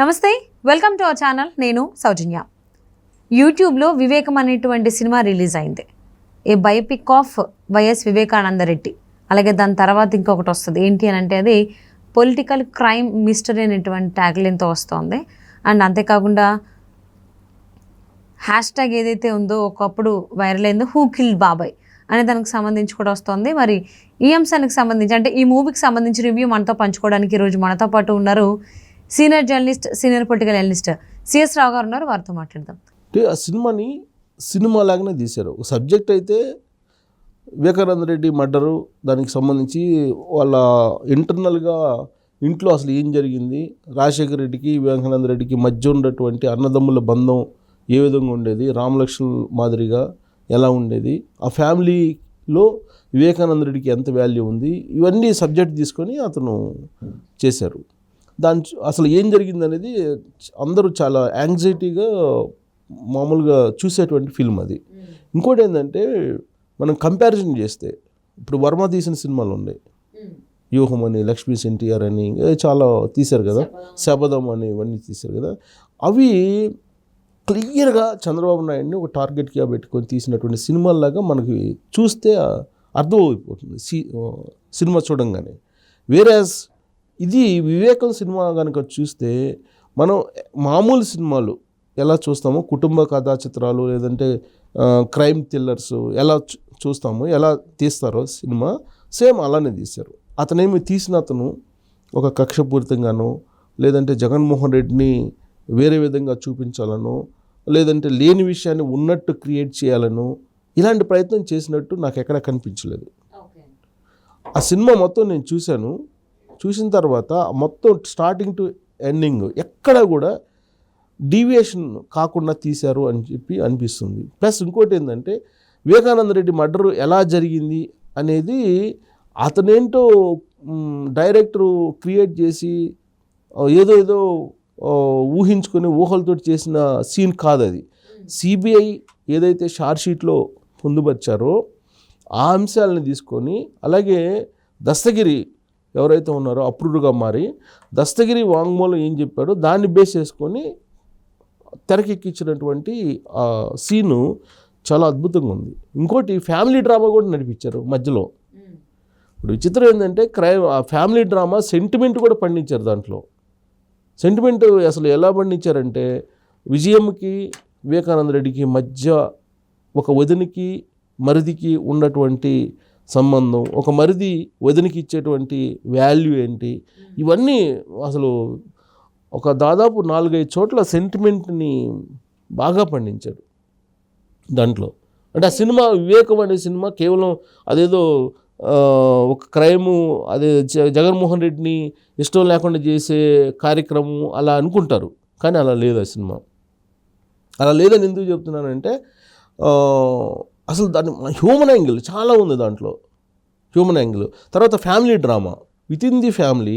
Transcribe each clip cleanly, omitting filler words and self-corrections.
నమస్తే, welcome to our channel. నేను సౌజన్య. యూట్యూబ్లో వివేకం అనేటువంటి సినిమా రిలీజ్ అయింది. A biopic of YS Vivekananda Reddy. అలాగే దాని తర్వాత ఇంకొకటి వస్తుంది. ఏంటి అని అంటే అది పొలిటికల్ క్రైమ్ మిస్టరీ అనేటువంటి ట్యాగ్లైన్తో వస్తుంది. అండ్ అంతేకాకుండా హ్యాష్ ట్యాగ్ ఏదైతే ఉందో ఒకప్పుడు వైరల్ అయిందో హూ కిల్ బాబాయ్ అనే దానికి సంబంధించి కూడా వస్తుంది. మరి ఈ అంశానికి సంబంధించి అంటే ఈ మూవీకి సంబంధించి రివ్యూ మనతో పంచుకోవడానికి ఈరోజు మనతో పాటు ఉన్నారు senior journalist, senior political analyst CS Rao garu ఉన్నారు. వారితో మాట్లాడదాం. ఆ సినిమాని సినిమా లాగానే తీశారు. సబ్జెక్ట్ అయితే వివేకానంద రెడ్డి మర్డరు, దానికి సంబంధించి వాళ్ళ ఇంటర్నల్గా ఇంట్లో అసలు ఏం జరిగింది, రాజశేఖర రెడ్డికి వివేకానంద రెడ్డికి మధ్య ఉన్నటువంటి అన్నదమ్ముల బంధం ఏ విధంగా ఉండేది, రామలక్ష్మణ్ మాదిరిగా ఎలా ఉండేది, ఆ ఫ్యామిలీలో వివేకానంద రెడ్డికి ఎంత వాల్యూ ఉంది, ఇవన్నీ సబ్జెక్ట్ తీసుకొని అతను చేశారు. దాని అసలు ఏం జరిగింది అనేది అందరూ చాలా యాంగ్జైటీగా మామూలుగా చూసేటువంటి ఫిల్మ్ అది. ఇంకోటి ఏంటంటే మనం కంపారిజన్ చేస్తే ఇప్పుడు వర్మ తీసిన సినిమాలు ఉన్నాయి, వ్యూహం అని, లక్ష్మీ ఎన్టీఆర్ అని చాలా తీశారు కదా, శబదం అని ఇవన్నీ తీశారు కదా. అవి క్లియర్గా చంద్రబాబు నాయుడిని ఒక టార్గెట్గా పెట్టుకొని తీసినటువంటి సినిమాల్లాగా మనకి చూస్తే అర్థమైపోతుంది సినిమా చూడంగానే. వేరేస్ ఇది వివేకం సినిమా కనుక చూస్తే మనం మామూలు సినిమాలు ఎలా చూస్తామో, కుటుంబ కథా చిత్రాలు లేదంటే క్రైమ్ థ్రిల్లర్స్ ఎలా చూస్తామో, ఎలా తీస్తారో సినిమా సేమ్ అలానే తీశారు. అతనేమి తీసిన అతను ఒక కక్షపూరితంగానో లేదంటే జగన్మోహన్ రెడ్డిని వేరే విధంగా చూపించాలనో లేదంటే లేని విషయాన్ని ఉన్నట్టు క్రియేట్ చేయాలనో ఇలాంటి ప్రయత్నం చేసినట్టు నాకు ఎక్కడ కనిపించలేదు. ఆ సినిమా మొత్తం నేను చూసిన తర్వాత మొత్తం స్టార్టింగ్ టు ఎండింగ్ ఎక్కడ కూడా డీవియేషన్ కాకుండా తీశారు అని చెప్పి అనిపిస్తుంది. ప్లస్ ఇంకోటి ఏంటంటే వివేకానంద రెడ్డి మర్డర్ ఎలా జరిగింది అనేది అతనేంటో డైరెక్టరు క్రియేట్ చేసి ఏదో ఊహించుకొని ఊహలతో చేసిన సీన్ కాదు అది. సిబిఐ ఏదైతే షార్ట్షీట్లో పొందుపరిచారో ఆ అంశాలను తీసుకొని, అలాగే దస్తగిరి ఎవరైతే ఉన్నారో అప్రూవ్డ్గా మారి దస్తగిరి వాంగ్మూలం ఏం చెప్పాడో దాన్ని బేస్ చేసుకొని తెరకెక్కించినటువంటి ఆ సీను చాలా అద్భుతంగా ఉంది. ఇంకోటి ఫ్యామిలీ డ్రామా కూడా నడిపించారు మధ్యలో. ఇప్పుడు విచిత్రం ఏంటంటే ఆ ఫ్యామిలీ డ్రామా సెంటిమెంట్ కూడా పండించారు. దాంట్లో సెంటిమెంట్ అసలు ఎలా పండించారంటే విజయంకి వివేకానంద రెడ్డికి మధ్య ఒక వదినికి మరిదికి ఉన్నటువంటి సంబంధం, ఒక మరిది వదినికి ఇచ్చేటువంటి వాల్యూ ఏంటి, ఇవన్నీ అసలు ఒక దాదాపు 4-5 చోట్ల సెంటిమెంట్ని బాగా పండించాడు దాంట్లో. అంటే ఆ సినిమా వివేకం అనే సినిమా కేవలం అదేదో ఒక క్రైము, అదే జగన్మోహన్ రెడ్డిని ఇష్టం లేకుండా చేసే కార్యక్రమం అలా అనుకుంటారు, కానీ అలా లేదు ఆ సినిమా. అలా లేదని ఎందుకు చెప్తున్నానంటే అసలు దాని హ్యూమన్ యాంగిల్ చాలా ఉంది దాంట్లో. హ్యూమన్ యాంగిల్ తర్వాత family drama with in the family,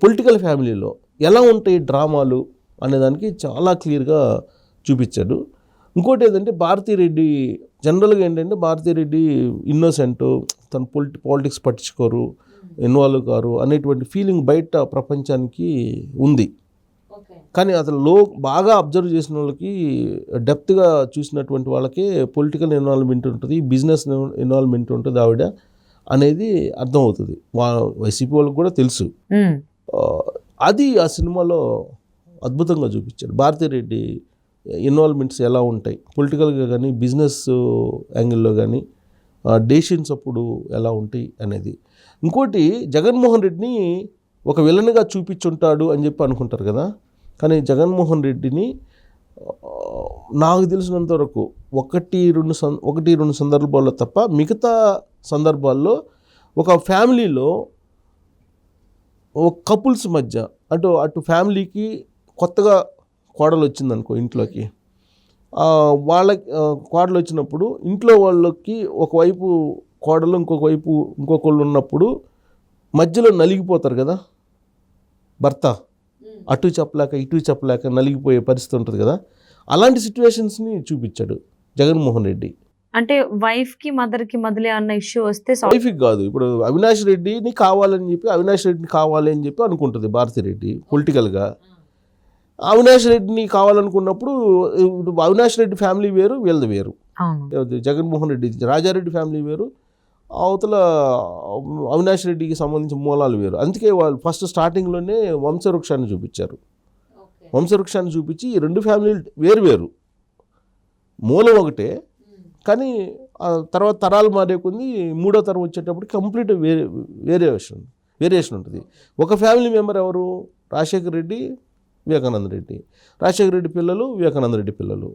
political ఫ్యామిలీలో ఎలా ఉంటాయి డ్రామాలు అనేదానికి చాలా క్లియర్గా చూపించాడు. ఇంకోటి ఏంటంటే భారతీరెడ్డి జనరల్గా ఏంటంటే భారతీరెడ్డి ఇన్నోసెంట్, తన పాలిటిక్స్ పట్టించుకోరు, ఇన్వాల్వ్ కారు అనేటువంటి ఫీలింగ్ బయట ప్రపంచానికి ఉంది. కానీ అతను బాగా అబ్జర్వ్ చేసిన వాళ్ళకి, డెప్త్గా చూసినటువంటి వాళ్ళకి పొలిటికల్ ఇన్వాల్వ్మెంట్ ఉంటుంది, బిజినెస్ ఇన్వాల్వ్మెంట్ ఉంటుంది ఆవిడ అనేది అర్థమవుతుంది. వైసీపీ వాళ్ళకి కూడా తెలుసు. అది ఆ సినిమాలో అద్భుతంగా చూపించాడు. భారతీరెడ్డి ఇన్వాల్వ్మెంట్స్ ఎలా ఉంటాయి పొలిటికల్గా కానీ బిజినెస్ యాంగిల్లో కానీ, డెసిషన్స్ అప్పుడు ఎలా ఉంటాయి అనేది. ఇంకోటి జగన్మోహన్ రెడ్డిని ఒక విలన్గా చూపించుంటాడు అని చెప్పి అనుకుంటారు కదా, కానీ జగన్మోహన్ రెడ్డిని నాకు తెలిసినంత వరకు ఒకటి రెండు సందర్భాల్లో తప్ప మిగతా సందర్భాల్లో ఒక ఫ్యామిలీలో ఒక కపుల్స్ మధ్య అటు ఫ్యామిలీకి కొత్తగా కోడలు వచ్చిందనుకో ఇంట్లోకి, వాళ్ళకి కోడలు వచ్చినప్పుడు ఇంట్లో వాళ్ళకి ఒకవైపు కోడలు ఇంకొకళ్ళు ఉన్నప్పుడు మధ్యలో నలిగిపోతారు కదా భర్త, అటు చెప్పలేక ఇటు చెప్పలేక నలిగిపోయే పరిస్థితి ఉంటుంది కదా. అలాంటి సిచ్యువేషన్స్ని చూపించాడు జగన్మోహన్ రెడ్డి. అంటే వైఫ్ కి మదర్ కి మధ్యలో అన్న ఇష్యూ వస్తే వైఫ్కి కాదు, ఇప్పుడు అవినాష్ రెడ్డిని కావాలని చెప్పి అవినాష్ రెడ్డిని కావాలి అని చెప్పి అనుకుంటుంది భారతిరెడ్డి పొలిటికల్గా. అవినాష్ రెడ్డిని కావాలనుకున్నప్పుడు అవినాష్ రెడ్డి ఫ్యామిలీ వేరు, వీళ్ళది వేరు. జగన్మోహన్ రెడ్డి రాజారెడ్డి ఫ్యామిలీ వేరు, అవతల అవినాష్ రెడ్డికి సంబంధించిన మూలాలు వేరు. అందుకే వాళ్ళు ఫస్ట్ స్టార్టింగ్లోనే వంశవృక్షాన్ని చూపించారు. వంశవృక్షాన్ని చూపించి ఈ రెండు ఫ్యామిలీలు వేరు వేరు, మూలం ఒకటే, కానీ తర్వాత తరాలు మారే కొద్ది మూడో తరం వచ్చేటప్పుడు కంప్లీట్ వేరియేషన్ ఉంటుంది. ఒక ఫ్యామిలీ మెంబర్ ఎవరు? రాజశేఖర రెడ్డి, వివేకానంద రెడ్డి. రాజశేఖర రెడ్డి పిల్లలు, వివేకానంద రెడ్డి పిల్లలు.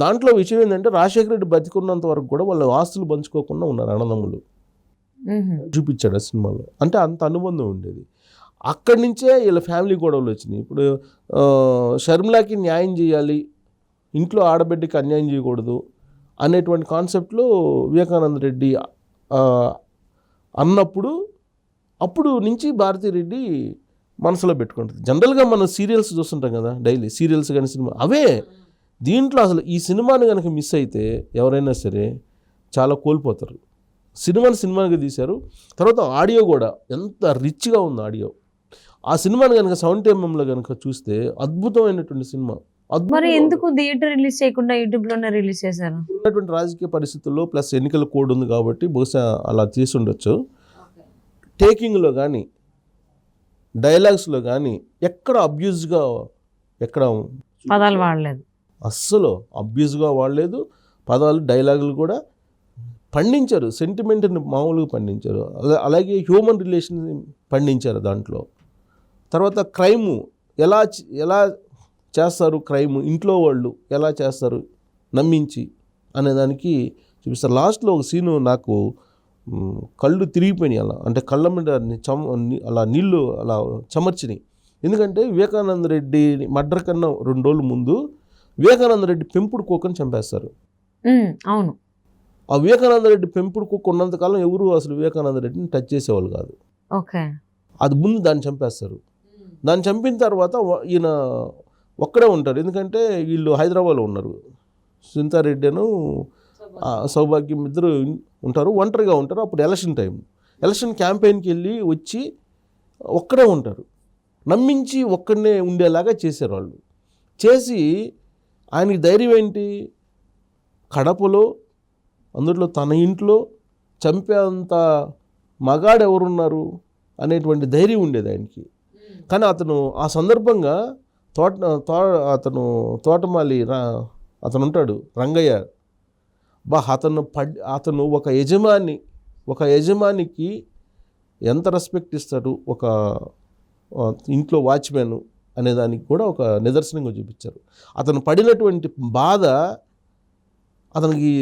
దాంట్లో విషయం ఏంటంటే రాజశేఖర రెడ్డి బతికున్నంత వరకు కూడా వాళ్ళ ఆస్తులు పంచుకోకుండా ఉన్నారు అన్నదమ్ములు. చూపించాడు ఆ సినిమాలో. అంటే అంత అనుబంధం ఉండేది. అక్కడి నుంచే వీళ్ళ ఫ్యామిలీ గొడవలు వచ్చినాయి. ఇప్పుడు షర్మిలాకి న్యాయం చేయాలి, ఇంట్లో ఆడబిడ్డకి అన్యాయం చేయకూడదు అనేటువంటి కాన్సెప్ట్లో వివేకానంద రెడ్డి అన్నప్పుడు అప్పుడు నుంచి భారతిరెడ్డి మనసులో పెట్టుకుంటుంది. జనరల్గా మనం సీరియల్స్ చూస్తుంటాం కదా, డైలీ సీరియల్స్ కానీ సినిమా అవే. దీంట్లో అసలు ఈ సినిమాని కనుక మిస్ అయితే ఎవరైనా సరే చాలా కోల్పోతారు. సినిమాగా తీశారు. తర్వాత ఆడియో కూడా ఎంత రిచ్గా ఉంది ఆడియో. ఆ సినిమాని కనుక 70mm కనుక చూస్తే అద్భుతమైనటువంటి సినిమా. మరి ఎందుకు థియేటర్ రిలీజ్ చేయకుండా యూట్యూబ్లోనే రిలీజ్ చేశారు? ఉన్నటువంటి రాజకీయ పరిస్థితుల్లో ప్లస్ ఎన్నికల కోడ్ ఉంది కాబట్టి బహుశా అలా చేసి ఉండొచ్చు. టేకింగ్లో కానీ డైలాగ్స్లో కానీ ఎక్కడ అబ్యూజ్గా ఎక్కడ పదాలు వాడలేదు, అస్సలు అబ్యూజ్గా వాడలేదు. పదాలు డైలాగులు కూడా పండించారు, సెంటిమెంట్ని మామూలుగా పండించారు. అలాగే హ్యూమన్ రిలేషన్ పండించారు దాంట్లో. తర్వాత క్రైము ఎలా చేస్తారు, క్రైమ్ ఇంట్లో వాళ్ళు ఎలా చేస్తారు నమ్మించి అనేదానికి చూపిస్తారు. లాస్ట్లో ఒక సీను నాకు కళ్ళు తిరిగిపోయినాయి. అలా అంటే కళ్ళ మీద అలా నీళ్ళు అలా చెమర్చినాయి. ఎందుకంటే వివేకానంద రెడ్డి మర్డర్ కన్నా 2 రోజుల ముందు వివేకానంద రెడ్డి పెంపుడు కుక్కని చంపేస్తారు. అవును. ఆ వివేకానంద రెడ్డి పెంపుడు కుక్క ఉన్నంతకాలం ఎవరు అసలు వివేకానంద రెడ్డిని టచ్ చేసేవాళ్ళు కాదు. అది ముందు దాన్ని చంపేస్తారు. దాన్ని చంపిన తర్వాత ఈయన ఒక్కడే ఉంటారు. ఎందుకంటే వీళ్ళు హైదరాబాద్లో ఉన్నారు, సింతారెడ్డిను సౌభాగ్యం ఇద్దరు ఉంటారు, ఒంటరిగా ఉంటారు. అప్పుడు ఎలక్షన్ క్యాంపెయిన్కి వెళ్ళి వచ్చి ఒక్కడే ఉంటారు. నమ్మించి ఒక్కడనే ఉండేలాగా చేశారు వాళ్ళు. చేసి ఆయనకి ధైర్యం ఏంటి, కడపలో అందులో తన ఇంట్లో చంపేంత మగాడు ఎవరున్నారు అనేటువంటి ధైర్యం ఉండేది ఆయనకి. కానీ అతను ఆ సందర్భంగా తోటమాలి అతను ఉంటాడు రంగయ్య, అతను ఒక యజమానికి ఎంత రెస్పెక్ట్ ఇస్తాడు ఒక ఇంట్లో వాచ్మెన్ అనేదానికి కూడా ఒక నిదర్శనంగా చూపించారు. అతను పడినటువంటి బాధ అతనికి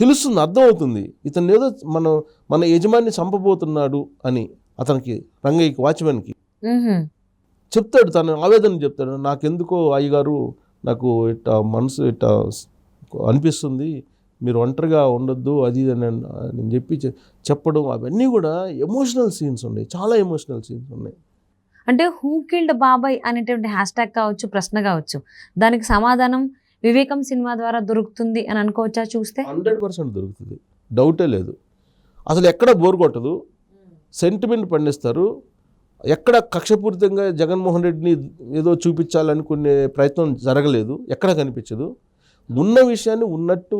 తెలుస్తుంది, అర్థమవుతుంది. ఇతను ఏదో మన యజమాని చంపబోతున్నాడు అని అతనికి రంగయ్యకి వాచ్మెన్కి చెప్తాడు, తన ఆవేదన చెప్తాడు. నాకెందుకో అయ్యగారు నాకు మనసు అనిపిస్తుంది, మీరు ఒంటరిగా ఉండొద్దు అది అని చెప్పి చెప్పడం. అవన్నీ కూడా ఎమోషనల్ సీన్స్ ఉన్నాయి, చాలా ఎమోషనల్ సీన్స్ ఉన్నాయి. అంటే హూ కిల్డ్ బాబాయ్ అనేటువంటి హ్యాష్ట్యాగ్ కావచ్చు, ప్రశ్న కావచ్చు, దానికి సమాధానం వివేకం సినిమా ద్వారా దొరుకుతుంది అని అనుకోవచ్చా? చూస్తే 100% దొరుకుతుంది, డౌటే లేదు. అసలు ఎక్కడ బోర్ కొట్టదు, సెంటిమెంట్ పండిస్తారు. ఎక్కడ కక్షపూరితంగా జగన్మోహన్ రెడ్డిని ఏదో చూపించాలనుకునే ప్రయత్నం జరగలేదు, ఎక్కడ కనిపించదు. ఉన్న విషయాన్ని ఉన్నట్టు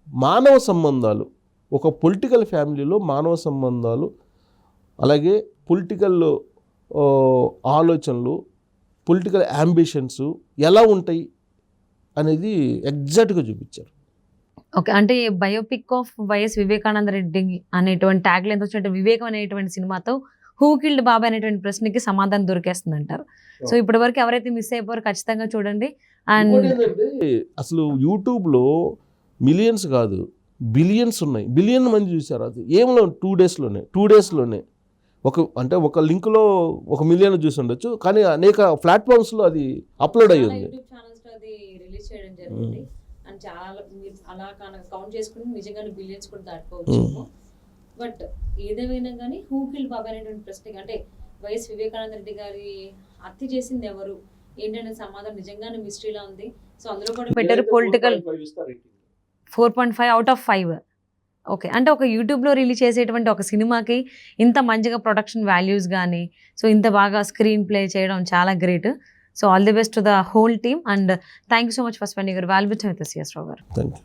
మానవ సంబంధాలు, ఒక పొలిటికల్ ఫ్యామిలీలో మానవ సంబంధాలు, అలాగే పొలిటికల్ ఆలోచనలు, పొలిటికల్ యాంబిషన్స్ ఎలా ఉంటాయి అనేది ఎగ్జాక్ట్గా చూపించారు. ఓకే, అంటే biopic of YS Vivekananda Reddy అనేటువంటి ట్యాగ్ లైన్ వచ్చినట్టు వివేకం అనేటువంటి సినిమాతో హూ కిల్డ్ బాబాయ్ అనేటువంటి ప్రశ్నకి సమాధానం దొరికేస్తుంది అంటారు. సో ఇప్పటి వరకు ఎవరైతే మిస్ అయిపోయారో ఖచ్చితంగా చూడండి. అండ్ అసలు యూట్యూబ్లో మిలియన్స్ కాదు బిలియన్స్ ఉన్నాయి, బిలియన్ మంది చూశారు. అది ఏమో 2 డేస్లోనే ఒక లింక్లో 1 మిలియన్ చూసి ఉండొచ్చు, కానీ అనేక ప్లాట్ఫామ్స్లో అది అప్లోడ్ అయ్యి ఉంది. రిలీజ్ చేయడం జరిగింది అండ్ చాలా అలా కౌంట్ చేసుకుని నిజంగానే బిలియన్స్ కూడా దాటుకోవచ్చు. బట్ ఏదేమైనా కానీ హూ కిల్డ్ బాబాయ్ అనేటువంటి ప్రశ్నకి, అంటే వైఎస్ వివేకానంద రెడ్డి గారి హత్య చేసింది ఎవరు ఏంటనే సమాధానం నిజంగానే మిస్టరీలా ఉంది. సో అందులో కూడా పెట్టారు పొలిటికల్ 4.5 అవుట్ ఆఫ్ 5. ఓకే. అంటే ఒక యూట్యూబ్‌లో రిలీజ్ చేసేటువంటి ఒక సినిమాకి ఇంత మంచిగా ప్రొడక్షన్ వాల్యూస్ గానీ, సో ఇంత బాగా స్క్రీన్ ప్లే చేయడం చాలా great. So all the best to the whole team and thank you so much for spending your valuable time with us, CS రావు గారు. Thank you.